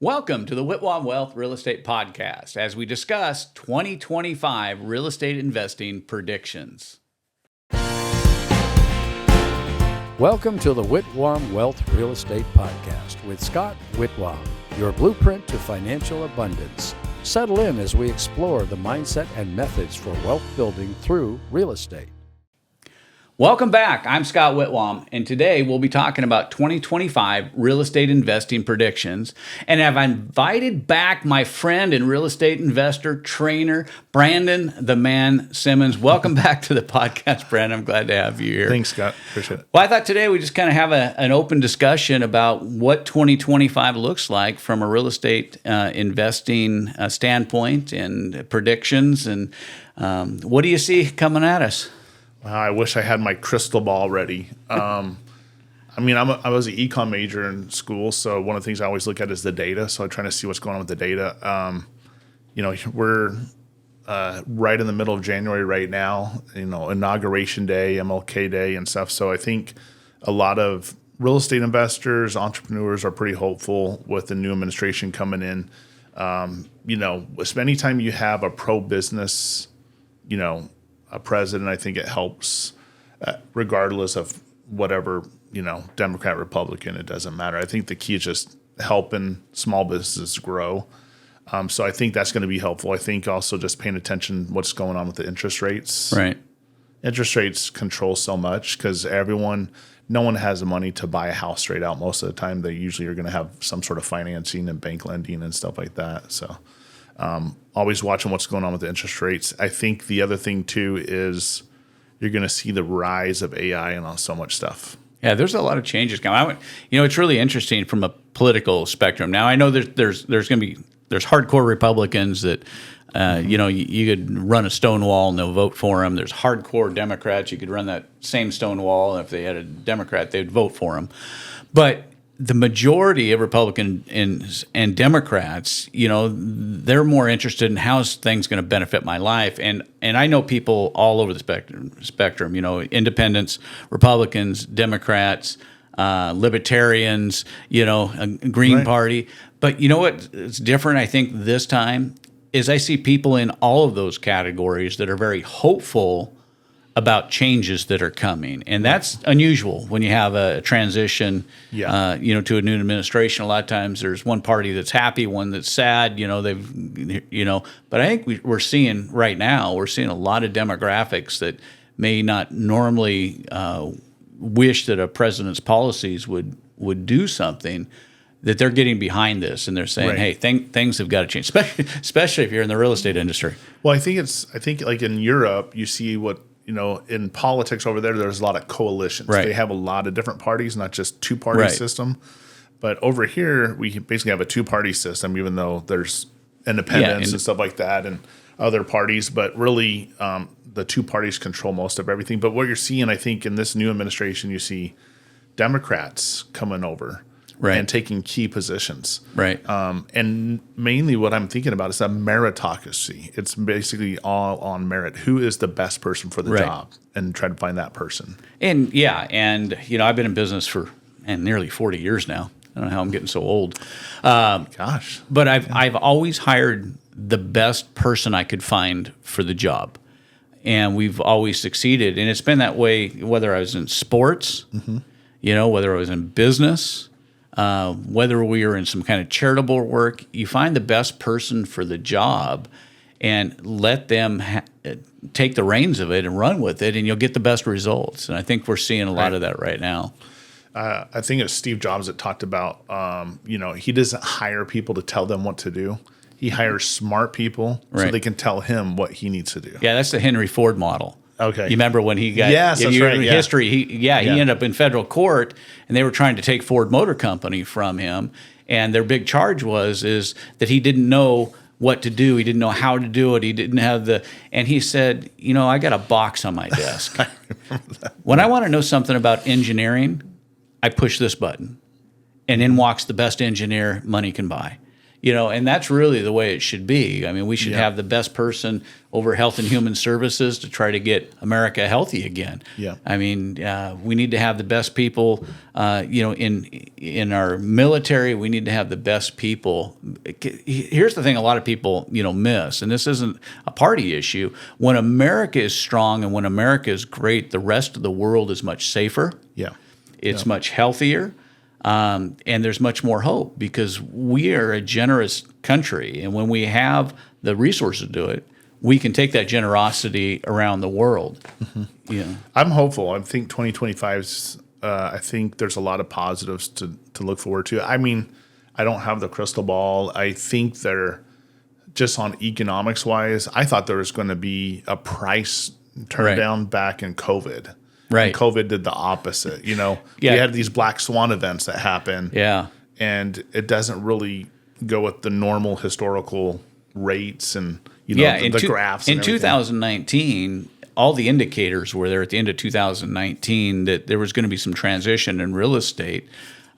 Welcome to the Whitwam Wealth Real Estate Podcast as we discuss 2025 real estate investing predictions. Welcome to the Whitwam Wealth Real Estate Podcast with Scott Whitwam, your blueprint to financial abundance. Settle in as we explore the mindset and methods for wealth building through real estate. Welcome back. I'm Scott Whitwam, and today we'll be talking about 2025 real estate investing predictions. And I've invited back my friend and real estate investor trainer, Brandon, the man Simmons. Welcome back to the podcast, Brandon. I'm glad to have you here. Thanks, Scott. Appreciate it. Well, I thought today we just kind of have an open discussion about what 2025 looks like from a real estate investing standpoint and predictions. And what do you see coming at us? I wish I had my crystal ball ready. I was an econ major in school, so one of the things I always look at is the data. So I'm trying to see what's going on with the data. We're right in the middle of January right now, Inauguration Day, MLK Day and stuff. So I think a lot of real estate investors, entrepreneurs are pretty hopeful with the new administration coming in. Anytime you have a pro-business, a president, I think it helps regardless of whatever, Democrat, Republican, it doesn't matter. I think the key is just helping small businesses grow. So I think that's going to be helpful. I think also just paying attention what's going on with the interest rates. Right. Interest rates control so much because no one has the money to buy a house straight out. Most of the time, they usually are going to have some sort of financing and bank lending and stuff like that. So always watching what's going on with the interest rates. I think the other thing too is you're going to see the rise of AI and so much stuff. Yeah, there's a lot of changes coming. It's really interesting from a political spectrum. Now I know there's hardcore Republicans that you could run a stone wall and they'll vote for them. There's hardcore Democrats. You could run that same stone wall, and if they had a Democrat, they'd vote for them. But the majority of Republicans and Democrats, they're more interested in how's things going to benefit my life. And I know people all over the spectrum, independents, Republicans, Democrats, libertarians, Green Right. Party. But you know what is different, I think, this time is I see people in all of those categories that are very hopeful about changes that are coming. And that's unusual when you have a transition, to a new administration. A lot of times there's one party that's happy, one that's sad, but I think we're seeing right now, a lot of demographics that may not normally wish that a president's policies would do something, that they're getting behind this and they're saying, Right. hey, things have got to change, especially if you're in the real estate industry. Well, I think like in Europe, you see what, in politics over there, there's a lot of coalitions. Right. They have a lot of different parties, not just two-party Right. system. But over here, we basically have a two-party system, even though there's independents and stuff like that and other parties. But really, the two parties control most of everything. But what you're seeing, I think, in this new administration, you see Democrats coming over. Right. And taking key positions. Right. And mainly what I'm thinking about is a meritocracy. It's basically all on merit. Who is the best person for the Right. job? And try to find that person. And I've been in business for nearly 40 years now. I don't know how I'm getting so old. Gosh. But I've always hired the best person I could find for the job. And we've always succeeded. And it's been that way whether I was in sports, whether I was in business, whether we were in some kind of charitable work. You find the best person for the job and let them take the reins of it and run with it, and you'll get the best results. And I think we're seeing a lot of that right now. I think it's Steve Jobs that talked about, he doesn't hire people to tell them what to do. He hires smart people so Right. they can tell him what he needs to do. Yeah, that's the Henry Ford model. Okay. You remember when he got Yes, that's right, yeah. history? He ended up in federal court, and they were trying to take Ford Motor Company from him. And their big charge is that he didn't know what to do. He didn't know how to do it. He didn't have and he said, I got a box on my desk. I remember that. When I want to know something about engineering, I push this button, and in walks the best engineer money can buy. And that's really the way it should be. I mean, we should have the best person over Health and Human Services to try to get America healthy again. Yeah. I mean, we need to have the best people, in our military. We need to have the best people. Here's the thing a lot of people, miss, and this isn't a party issue. When America is strong and when America is great, the rest of the world is much safer. Yeah. It's much healthier. And there's much more hope because we are a generous country. And when we have the resources to do it, we can take that generosity around the world. Mm-hmm. I'm hopeful. I think 2025's, I think there's a lot of positives to look forward to. I mean, I don't have the crystal ball. I think they're just on economics wise. I thought there was going to be a price turn down back in COVID. Right. And COVID did the opposite. We had these black swan events that happen. Yeah. And it doesn't really go with the normal historical rates and, the graphs. In everything. 2019, all the indicators were there at the end of 2019 that there was going to be some transition in real estate,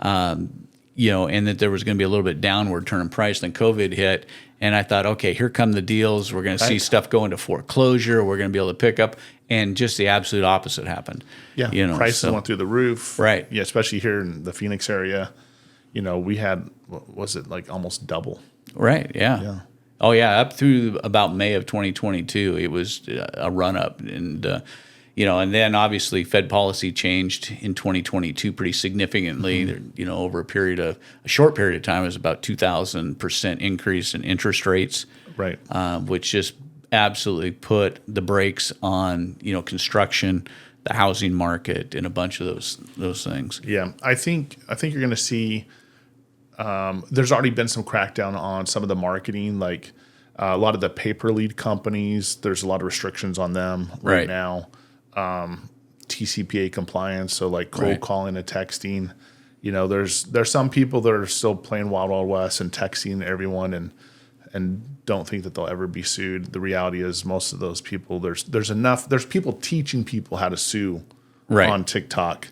and that there was going to be a little bit downward turn in price. Then COVID hit. And I thought, okay, here come the deals. We're going to see stuff go into foreclosure. We're going to be able to pick up. And just the absolute opposite happened. Yeah, prices went through the roof. Right. Yeah, especially here in the Phoenix area. We had, what was it, like almost double. Right, yeah. Oh, yeah, up through about May of 2022, it was a run-up. And, and then obviously Fed policy changed in 2022 pretty significantly. Mm-hmm. Over a short period of time, it was about 2,000% increase in interest rates. Right. Which just absolutely put the brakes on, construction, the housing market, and a bunch of those things. Yeah, I think you're going to see. There's already been some crackdown on some of the marketing, like a lot of the pay per lead companies. There's a lot of restrictions on them right now. TCPA compliance, so like cold calling and texting. There's some people that are still playing Wild Wild West and texting everyone and don't think that they'll ever be sued. The reality is most of those people, there's people teaching people how to sue on TikTok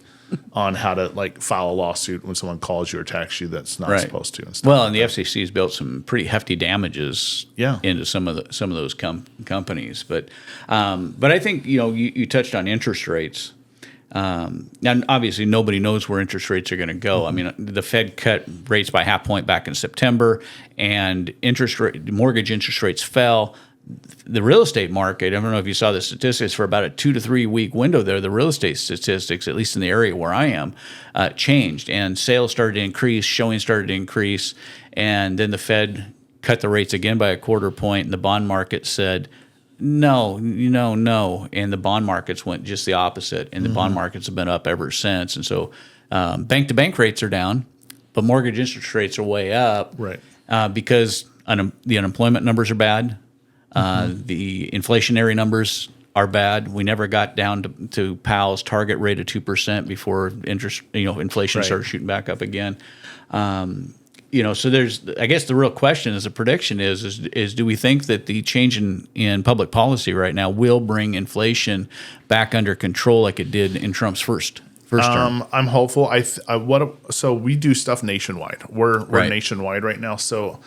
on how to file a lawsuit when someone calls you or texts you that's not supposed to. And stuff well, and the FCC has built some pretty hefty damages into some of those companies. But I think you touched on interest rates. And obviously nobody knows where interest rates are going to go. I mean, the Fed cut rates by 0.5 point back in September, and mortgage interest rates fell. The real estate market, I don't know if you saw the statistics, for about a 2 to 3 week window there, the real estate statistics, at least in the area where I am, changed. And sales started to increase, showings started to increase, and then the Fed cut the rates again by 0.25 point, and the bond market said, no. And the bond markets went just the opposite. And the bond markets have been up ever since. And so bank-to-bank rates are down, but mortgage interest rates are way up. Right. Because the unemployment numbers are bad. The inflationary numbers are bad. We never got down to Powell's target rate of 2% before inflation started shooting back up again. So there's, I guess the real question is, a prediction is do we think that the change in public policy right now will bring inflation back under control like it did in Trump's first term? I'm hopeful. So we do stuff nationwide. We're nationwide right now. So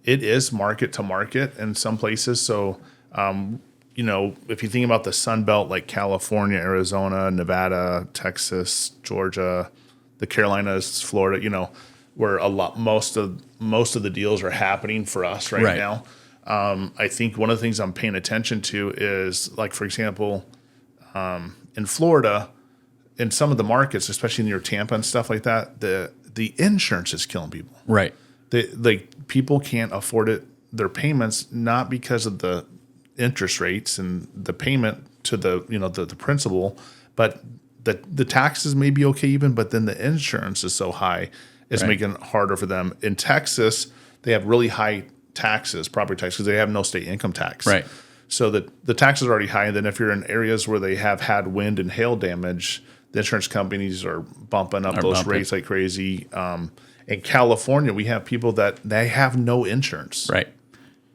it is market to market in some places. So, if you think about the Sun Belt, like California, Arizona, Nevada, Texas, Georgia, the Carolinas, Florida, where most of the deals are happening for us right now. I think one of the things I'm paying attention to is, like, for example, in Florida, in some of the markets, especially near Tampa and stuff like that, the insurance is killing people. Right. People can't afford their payments, not because of the interest rates and the payment to the principal, but the taxes may be okay even, but then the insurance is so high. It's making it harder for them. In Texas, they have really high taxes, property taxes, because they have no state income tax. Right. So the taxes are already high. And then if you're in areas where they have had wind and hail damage, the insurance companies are bumping up those rates like crazy. In California, we have people that they have no insurance. Right.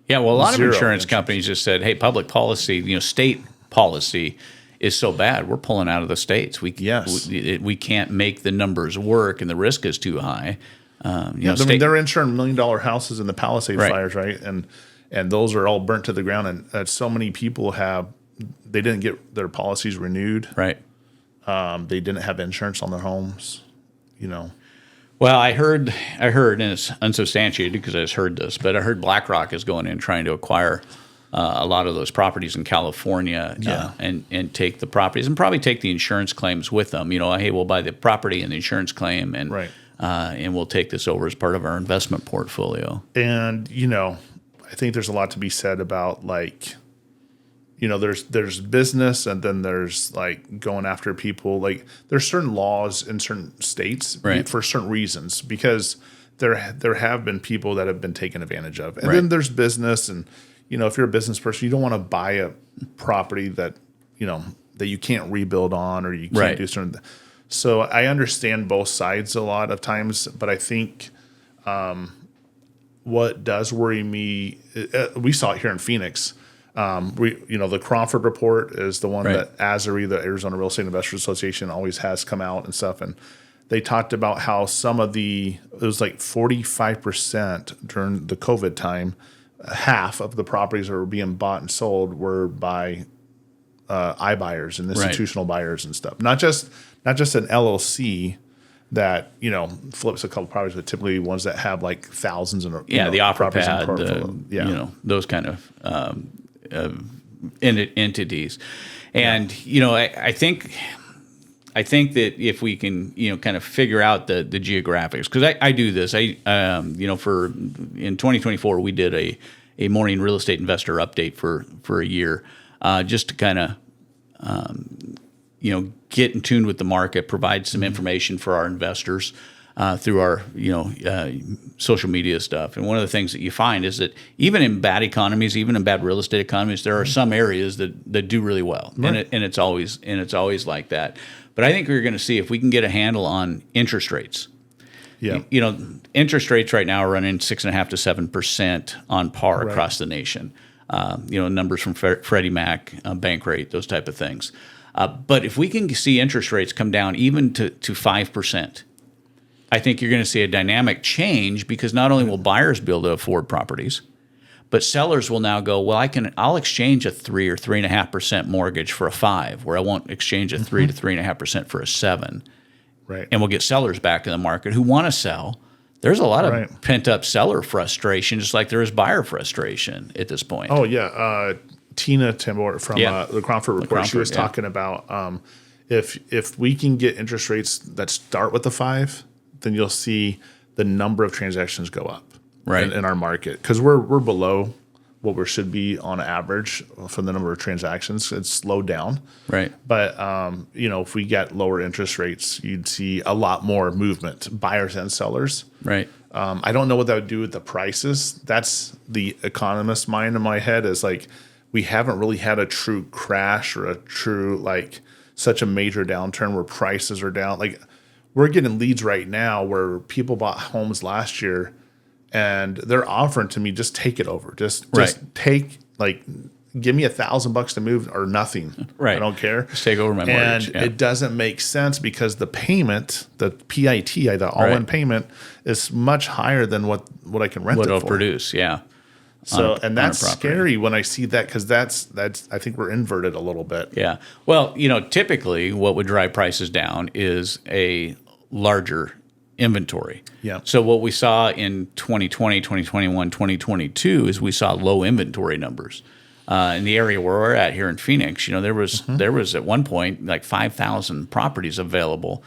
Yeah, well, a lot of insurance companies just said, hey, public policy, state policy is so bad, we're pulling out of the states. We can't make the numbers work, and the risk is too high. I mean, they're insuring $1 million houses in the Palisade fires, right? And those are all burnt to the ground. And so many people they didn't get their policies renewed. Right. They didn't have insurance on their homes, Well, I heard, and it's unsubstantiated because I just heard this, but I heard BlackRock is going in trying to acquire a lot of those properties in California and take the properties and probably take the insurance claims with them. Hey, we'll buy the property and the insurance claim, and we'll take this over as part of our investment portfolio. And I think there's a lot to be said about there's business, and then there's going after people. There's certain laws in certain states for certain reasons, because there have been people that have been taken advantage of. And then there's business, and if you're a business person, you don't want to buy a property that that you can't rebuild on, or you can't do certain. So I understand both sides a lot of times, but I think what does worry me, we saw it here in Phoenix. The Crawford report is the one that ASRE, the Arizona Real Estate Investors Association, always has come out and stuff. And they talked about how it was 45% during the COVID time, half of the properties that were being bought and sold were by iBuyers and institutional buyers and stuff. Not just an LLC that flips a couple properties, but typically ones that have thousands of the offer pad, those kind of entities. And I think that if we can kind of figure out the geographics, because I do this, in 2024 we did a morning real estate investor update for a year, just to kind of get in tune with the market, provide some information for our investors through our social media stuff. And one of the things that you find is that even in bad economies, even in bad real estate economies, there are some areas that do really well, and it's always like that. But I think we're going to see if we can get a handle on interest rates. Yeah, interest rates right now are running 6.5% to 7% on par across the nation. Numbers from Freddie Mac, bank rate, those type of things. But if we can see interest rates come down even to 5%, I think you're going to see a dynamic change, because not only will buyers be able to afford properties, but sellers will now go, well, I'll exchange a 3 or 3.5% mortgage for a 5, where I won't exchange a 3 to 3.5% for a 7. Right. And we'll get sellers back in the market who want to sell. There's a lot of pent up seller frustration, just like there is buyer frustration at this point. Oh yeah. Tina Timbor from the Crawford report, she was talking about if we can get interest rates that start with the 5, then you'll see the number of transactions go up in our market, because we're below what we should be on average for the number of transactions. It's slowed down. Right. But, if we get lower interest rates, you'd see a lot more movement, buyers and sellers. Right. I don't know what that would do with the prices. That's the economist mind in my head, is we haven't really had a true crash or a true, such a major downturn where prices are down. We're getting leads right now where people bought homes last year and they're offering to me, just take it over. Just take, give me $1,000 to move or nothing. Right. I don't care. Just take over my mortgage. And it doesn't make sense, because the payment, the PIT, the all-in payment, is much higher than what I can rent it for. What it'll produce, yeah. So, and that's scary when I see that, because that's I think we're inverted a little bit. Yeah. Well, typically what would drive prices down is a larger inventory. Yeah. So what we saw in 2020, 2021, 2022 is we saw low inventory numbers. In the area where we're at here in Phoenix, there was at one point 5,000 properties available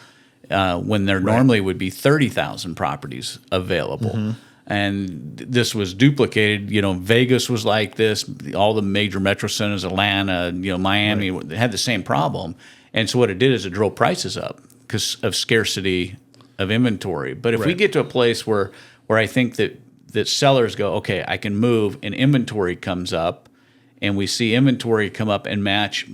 when there normally would be 30,000 properties available. Mm-hmm. And this was duplicated. Vegas was like this. All the major metro centers, Atlanta, Miami, had the same problem. And so what it did is it drove prices up because of scarcity of inventory. But if we get to a place where I think that sellers go, okay, I can move, and inventory comes up, and we see inventory come up and match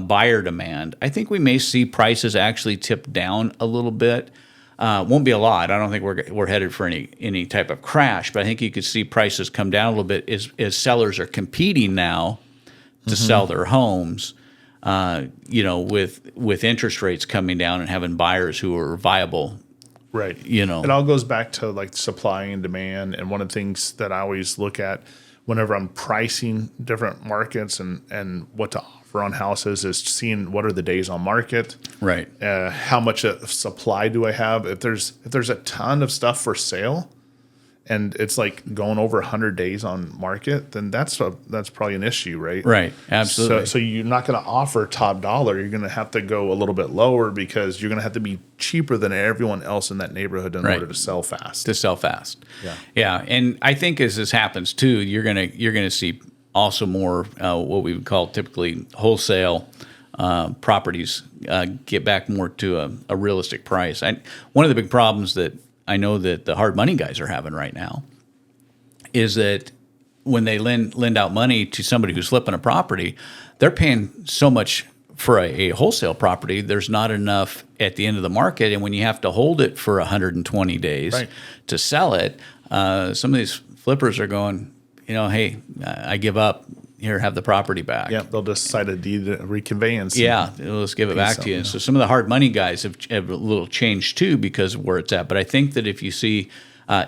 buyer demand, I think we may see prices actually tip down a little bit. Won't be a lot. I don't think we're headed for any type of crash, but I think you could see prices come down a little bit as sellers are competing now to sell their homes, with interest rates coming down and having buyers who are viable Right. You know, it all goes back to like supply and demand. And one of the things that I always look at whenever I'm pricing different markets and what to offer on houses is seeing what are the days on market, right. how much supply do I have. If there's a ton of stuff for sale, and it's like going over 100 days on market, then that's probably an issue, right? Right, absolutely. So you're not going to offer top dollar. You're going to have to go a little bit lower because you're going to have to be cheaper than everyone else in that neighborhood in order to sell fast. Yeah, and I think as this happens too, you're gonna see also more what we would call typically wholesale properties get back more to a realistic price. One of the big problems that I know that the hard money guys are having right now is that when they lend out money to somebody who's flipping a property, they're paying so much for a wholesale property. There's not enough at the end of the market, and when you have to hold it for 120 days to sell it, some of these flippers are going, hey, I give up. Here, have the property back. Yeah, they'll just cite a deed reconveyance. Yeah, let's give it back to you. And so some of the hard money guys have a little changed too because of where it's at. But I think that if you see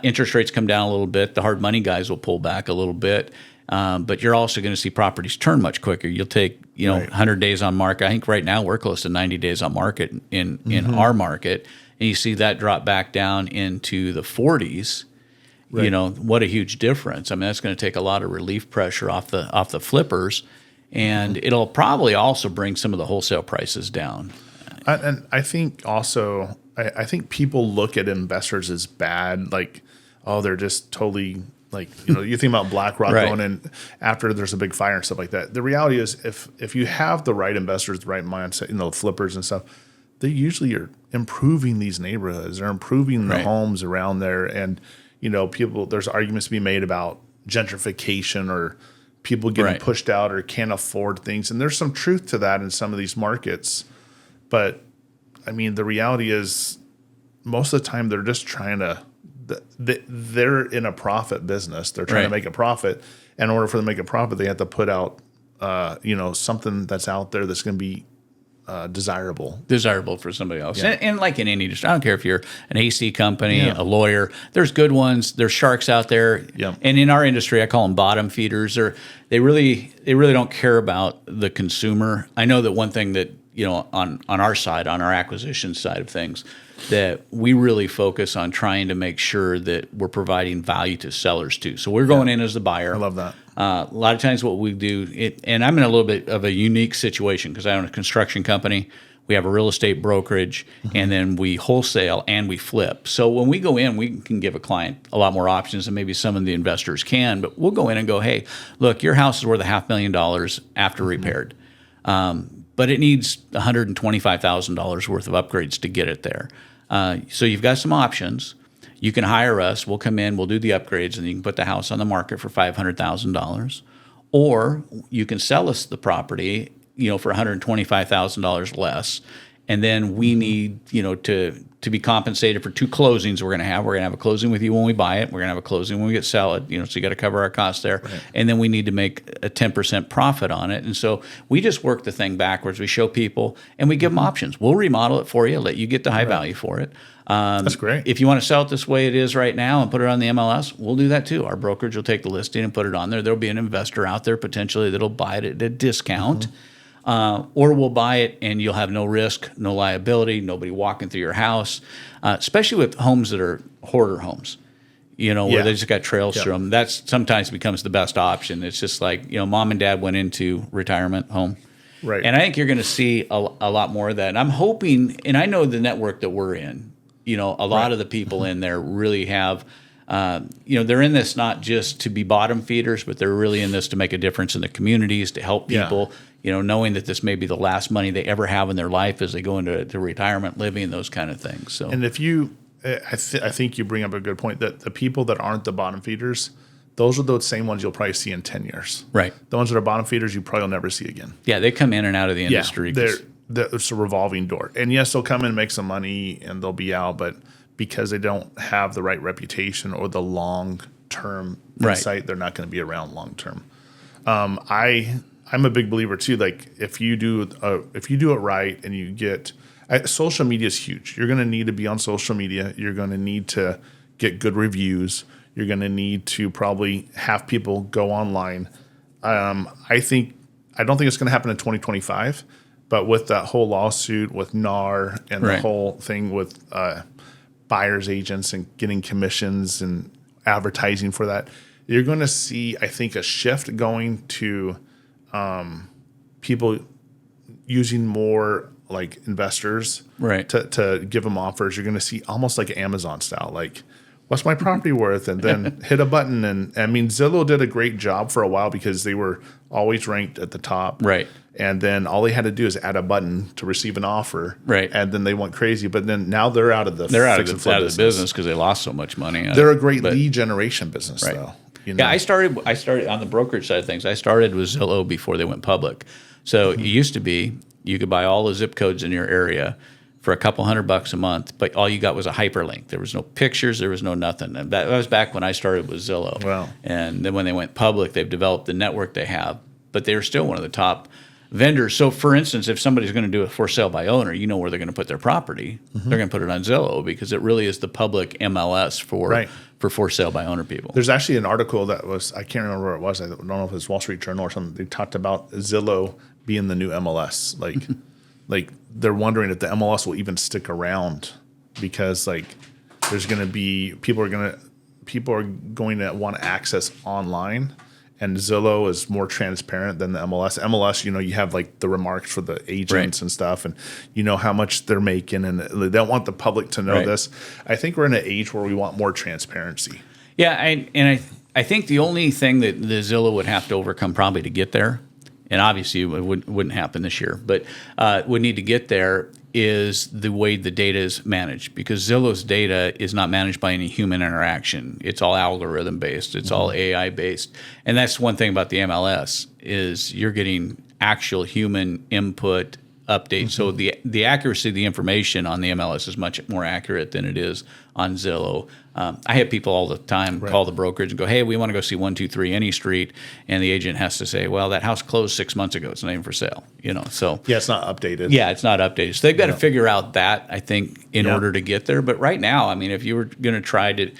interest rates come down a little bit, the hard money guys will pull back a little bit. But you're also going to see properties turn much quicker. You'll take 100 days on market. I think right now we're close to 90 days on market in our market, and you see that drop back down into the 40s. Right. What a huge difference. I mean, that's going to take a lot of relief pressure off the flippers, and it'll probably also bring some of the wholesale prices down. And I think also, I think people look at investors as bad, like, oh, they're just totally like, you think about BlackRock going in after there's a big fire and stuff like that. The reality is if you have the right investors, the right mindset, flippers and stuff, they usually are improving these neighborhoods. They're improving the homes around there. And, people, there's arguments to be made about gentrification or people getting pushed out or can't afford things. And there's some truth to that in some of these markets. But, I mean, the reality is most of the time they're just trying to they're in a profit business. They're trying to make a profit. In order for them to make a profit, they have to put out, something that's out there that's going to be desirable for somebody else. And like in any industry, I don't care if you're an AC company, a lawyer, there's good ones, there's sharks out there. And in our industry, I call them bottom feeders. They really don't care about the consumer. I know that one thing that, on our side, on our acquisition side of things, that we really focus on trying to make sure that we're providing value to sellers too. So we're going in as the buyer. I love that. A lot of times what we do, and I'm in a little bit of a unique situation because I own a construction company. We have a real estate brokerage, and then we wholesale and we flip. So when we go in, we can give a client a lot more options than maybe some of the investors can. But we'll go in and go, hey, look, your house is worth $500,000 after repaired. But it needs $125,000 worth of upgrades to get it there. So you've got some options. You can hire us. We'll come in. We'll do the upgrades, and you can put the house on the market for $500,000. Or you can sell us the property, for $125,000 less. And then we need, to be compensated for two closings we're going to have. We're going to have a closing with you when we buy it. We're going to have a closing when we sell it. So you got to cover our costs there. Right. And then we need to make a 10% profit on it. And so we just work the thing backwards. We show people and we give them options. We'll remodel it for you, let you get the high value for it. That's great. If you want to sell it this way it is right now and put it on the MLS, we'll do that too. Our brokerage will take the listing and put it on there. There'll be an investor out there potentially that'll buy it at a discount. Or we'll buy it and you'll have no risk, no liability, nobody walking through your house, especially with homes that are hoarder homes, where they just got trails through them. That sometimes becomes the best option. It's just like, mom and dad went into retirement home. Right. And I think you're going to see a lot more of that. And I'm hoping, and I know the network that we're in, a lot of the people in there really have, they're in this not just to be bottom feeders, but they're really in this to make a difference in the communities, to help people, knowing that this may be the last money they ever have in their life as they go into retirement living, those kind of things. So, and if you, I think you bring up a good point that the people that aren't the bottom feeders, those are the same ones you'll probably see in 10 years. Right. The ones that are bottom feeders, you probably will never see again. Yeah, they come in and out of the industry. It's a revolving door. And yes, they'll come in and make some money and they'll be out, but because they don't have the right reputation or the long-term insight, they're not going to be around long-term. I'm a big believer too. Like if you do it right and you get social media is huge. You're going to need to be on social media. You're going to need to get good reviews. You're going to need to probably have people go online. I don't think it's going to happen in 2025, but with that whole lawsuit with NAR and the whole thing with buyer's agents and getting commissions and advertising for that, you're going to see, I think, a shift going to people using more like investors to give them offers. You're going to see almost like Amazon style, like, what's my property worth? And then hit a button. And I mean, Zillow did a great job for a while because they were always ranked at the top. Right. And then all they had to do is add a button to receive an offer. Right. And then they went crazy. But then now they're out of the business because they lost so much money. They're a great lead generation business, though. You know? Yeah, I started on the brokerage side of things. I started with Zillow before they went public. So it used to be you could buy all the zip codes in your area for a couple $100 a month, but all you got was a hyperlink. There was no pictures, there was no nothing. And that was back when I started with Zillow. Wow. And then when they went public, they've developed the network they have, but they were still one of the top vendors. So for instance, if somebody's going to do a for sale by owner, you know where they're going to put their property. They're going to put it on Zillow because it really is the public MLS for sale by owner people. There's actually an article that was, I can't remember where it was. I don't know if it was Wall Street Journal or something. They talked about Zillow being the new MLS. Like they're wondering if the MLS will even stick around because like there's going to be people are going to want access online, and Zillow is more transparent than the MLS. MLS, you know, you have like the remarks for the agents and stuff, and you know how much they're making, and they don't want the public to know this. I think we're in an age where we want more transparency. Yeah, I think the only thing that the Zillow would have to overcome probably to get there, and obviously it wouldn't happen this year, but would need to get there is the way the data is managed, because Zillow's data is not managed by any human interaction. It's all algorithm based. It's all AI based. And that's one thing about the MLS is you're getting actual human input updates. So the accuracy of the information on the MLS is much more accurate than it is on Zillow. I have people all the time call the brokerage and go, hey, we want to go see 123 any street. And the agent has to say, well, that house closed 6 months ago. It's not even for sale. You know, so yeah, it's not updated. Yeah, it's not updated. So they've got to figure out that, I think, in order to get there. But right now, I mean, if you were going to try to,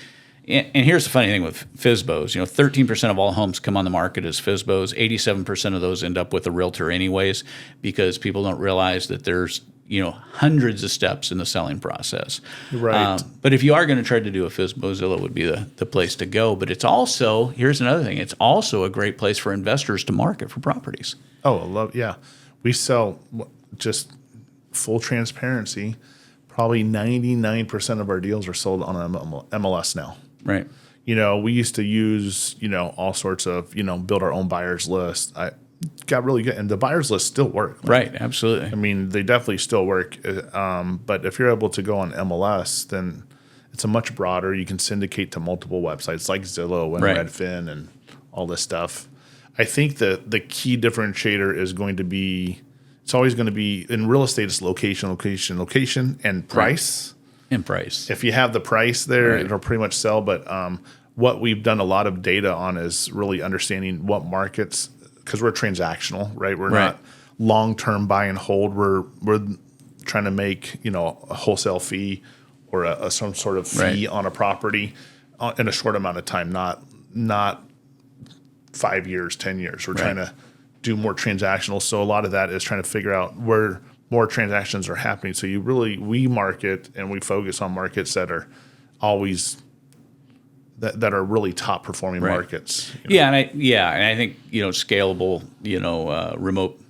and here's the funny thing with FSBOs, 13% of all homes come on the market as FSBOs. 87% of those end up with a realtor anyways, because people don't realize that there's, hundreds of steps in the selling process. Right. But if you are going to try to do a FSBO, Zillow would be the place to go. But it's also, here's another thing, it's also a great place for investors to market for properties. Oh, we sell, just full transparency, probably 99% of our deals are sold on MLS now. Right. We used to use, all sorts of, build our own buyers list. I got really good. And the buyers list still work. Right. Absolutely. I mean, they definitely still work. But if you're able to go on MLS, then it's a much broader. You can syndicate to multiple websites like Zillow and Redfin and all this stuff. I think that the key differentiator is going to be, it's always going to be in real estate, it's location, and price. And price. If you have the price there, it'll pretty much sell. But what we've done a lot of data on is really understanding what markets, because we're transactional, right? We're not long-term buy and hold. We're trying to make, a wholesale fee or some sort of fee on a property in a short amount of time, not 5 years, 10 years. We're trying to do more transactional. So a lot of that is trying to figure out where more transactions are happening. So we market and we focus on markets that are always that are really top performing markets. And I think scalable, remote,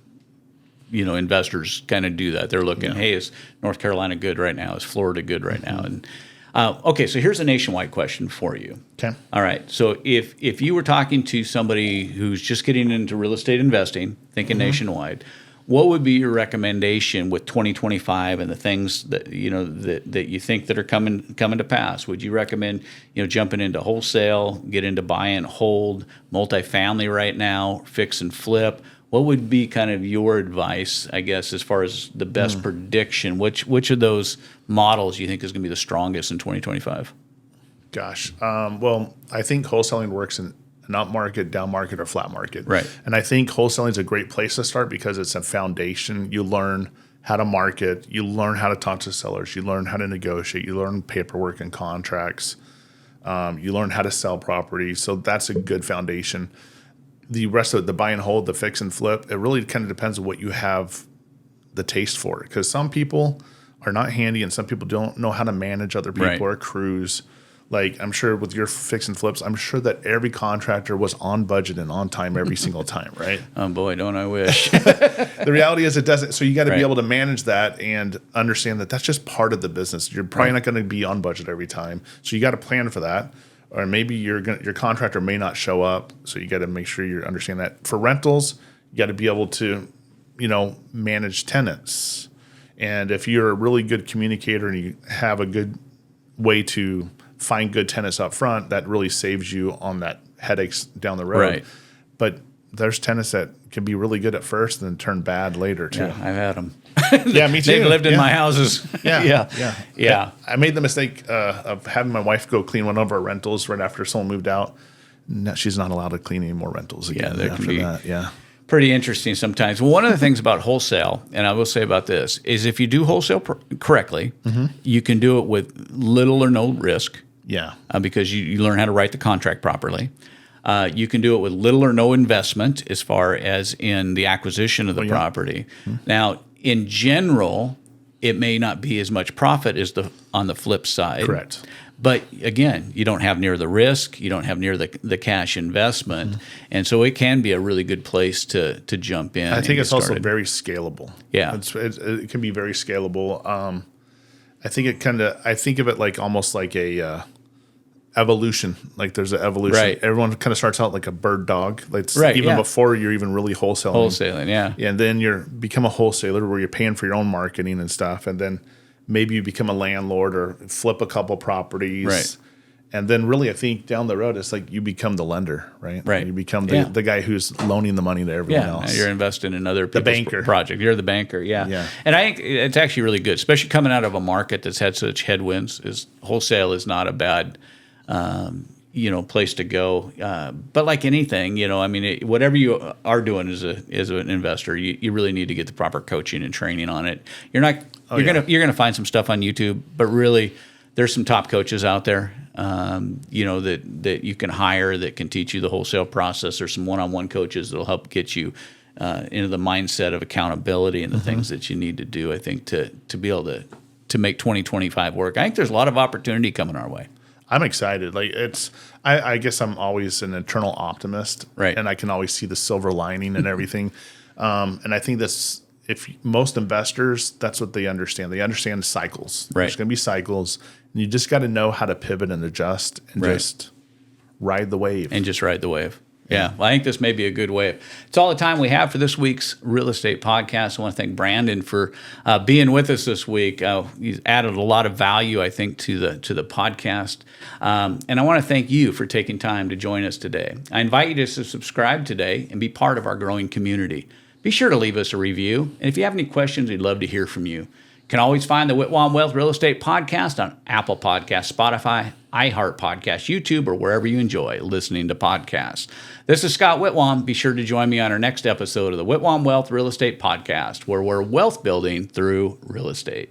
investors kind of do that. They're looking, hey, is North Carolina good right now? Is Florida good right now? And okay, so here's a nationwide question for you. Okay. All right. So if you were talking to somebody who's just getting into real estate investing, thinking nationwide, what would be your recommendation with 2025 and the things that that you think that are coming to pass? Would you recommend jumping into wholesale, get into buy and hold, multifamily right now, fix and flip? What would be kind of your advice, I guess, as far as the best prediction? Which of those models you think is going to be the strongest in 2025? Gosh, well, I think wholesaling works in an up market, down market, or flat market. Right. And I think wholesaling is a great place to start because it's a foundation. You learn how to market, you learn how to talk to sellers, you learn how to negotiate, you learn paperwork and contracts, you learn how to sell property. So that's a good foundation. The rest of it, the buy and hold, the fix and flip, it really kind of depends on what you have the taste for. Because some people are not handy and some people don't know how to manage other people or crews. Like, I'm sure with your fix and flips, I'm sure that every contractor was on budget and on time every single time, right? Oh boy, don't I wish. The reality is it doesn't. So you got to be able to manage that and understand that that's just part of the business. You're probably not going to be on budget every time. So you got to plan for that. Or maybe your contractor may not show up. So you got to make sure you understand that. For rentals, you got to be able to, manage tenants. And if you're a really good communicator and you have a good way to find good tenants up front, that really saves you on that headaches down the road. Right. But there's tenants that can be really good at first and then turn bad later too. Yeah, I've had them. Yeah, me too. They've lived in my houses. Yeah. I made the mistake of having my wife go clean one of our rentals right after someone moved out. No, she's not allowed to clean any more rentals again there can after be that. Yeah. Pretty interesting sometimes. One of the things about wholesale, and I will say about this, is if you do wholesale correctly, you can do it with little or no risk. Yeah. Because you learn how to write the contract properly. You can do it with little or no investment as far as in the acquisition of the property. Now, in general, it may not be as much profit as on the flip side. Correct. But again, you don't have near the risk, you don't have near the cash investment, and so it can be a really good place to jump in. I think it's also very scalable. Yeah, it can be very scalable. I think of it like almost like a evolution. Like there's an evolution. Right. Everyone kind of starts out like a bird dog. Like before you're even really wholesaling. Wholesaling, yeah. And then you become a wholesaler where you're paying for your own marketing and stuff, and then maybe you become a landlord or flip a couple properties. Right. And then really I think down the road, it's like you become the lender, right? Right. You become the guy who's loaning the money to everyone else. You're investing in other people's project. You're the banker, yeah. And I think it's actually really good, especially coming out of a market that's had such headwinds. Wholesale is not a bad place to go. But like anything, whatever you are doing as an investor, you really need to get the proper coaching and training on it. You're gonna find some stuff on YouTube, but really there's some top coaches out there, that you can hire that can teach you the wholesale process. There's some one-on-one coaches that'll help get you into the mindset of accountability and the things that you need to do, I think, to be able to make 2025 work. I think there's a lot of opportunity coming our way. I'm excited. Like I guess I'm always an eternal optimist, right? And I can always see the silver lining and everything. And I think if most investors, that's what they understand. They understand cycles. Right. There's going to be cycles, and you just got to know how to pivot and adjust and just ride the wave. Yeah, well, I think this may be a good way. It's all the time we have for this week's real estate podcast. I want to thank Brandon for being with us this week. He's added a lot of value, I think, to the podcast. And I want to thank you for taking time to join us today. I invite you to subscribe today and be part of our growing community. Be sure to leave us a review. And if you have any questions, we'd love to hear from you. You can always find the Whitwam Wealth Real Estate Podcast on Apple Podcasts, Spotify, iHeart Podcasts, YouTube, or wherever you enjoy listening to podcasts. This is Scott Whitwam. Be sure to join me on our next episode of the Whitwam Wealth Real Estate Podcast, where we're wealth building through real estate.